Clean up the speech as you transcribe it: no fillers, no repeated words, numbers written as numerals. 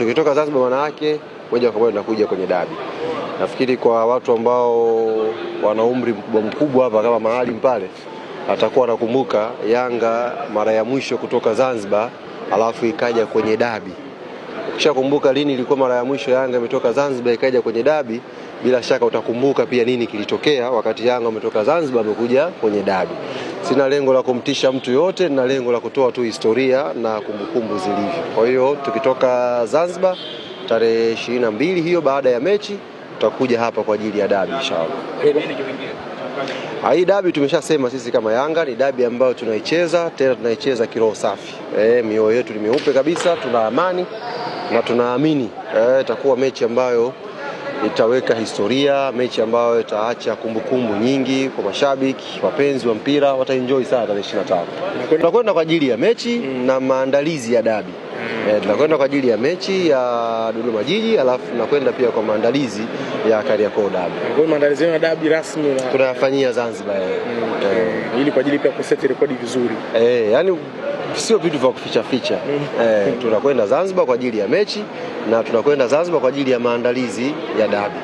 Tukitoka Zanzibar maana yake moja kwa moja tunakuja kwenye dabi. Nafikiri kwa watu ambao wana umri mkubwa hapa kama Maalim pale atakuwa anakumbuka Yanga mara ya mwisho kutoka Zanzibar alafu ikaja kwenye dabi. Ukishakumbuka lini ilikuwa mara ya mwisho Yanga imetoka Zanzibar ikaja kwenye dabi, bila shaka utakumbuka pia nini kilitokea wakati Yanga umetoka Zanzibar amekuja kwenye dabi. Sina lengo la kumtisha mtu yote, na lengo la kutoa tu historia na kumbukumbu zilivyo. Kwa hiyo tukitoka Zanzibar tarehe 22 hiyo baada ya mechi tutakuja hapa kwa ajili ya dabi inshallah. Hii dabi tumeshasema sisi kama Yanga ni dabi ambayo tunaicheza, tena tunaicheza kiroho safi. Mioyo yetu ni meupe kabisa, tuna amani na tunaamini itakuwa mechi ambayo itaweka historia, mechi ambayo itaacha kumbukumbu nyingi kwa mashabiki, wapenzi wa mpira wataenjoy sana tarehe 25. Tunakwenda kwa ajili ya mechi na maandalizi ya dabi. Tunakwenda kwa ajili ya mechi ya Dodoma Jiji, alafu tunakwenda pia kwa maandalizi ya Kariakoo dabi. Kwa maandalizi ya dabi rasmi tunayafanyia Zanzibar ili kwa ajili pia kuseti rekodi vizuri. Yani sio vitu vya kuficha ficha. Tunakwenda Zanzibar kwa ajili ya mechi na tunakwenda Zanzibar kwa ajili ya maandalizi ya dabi.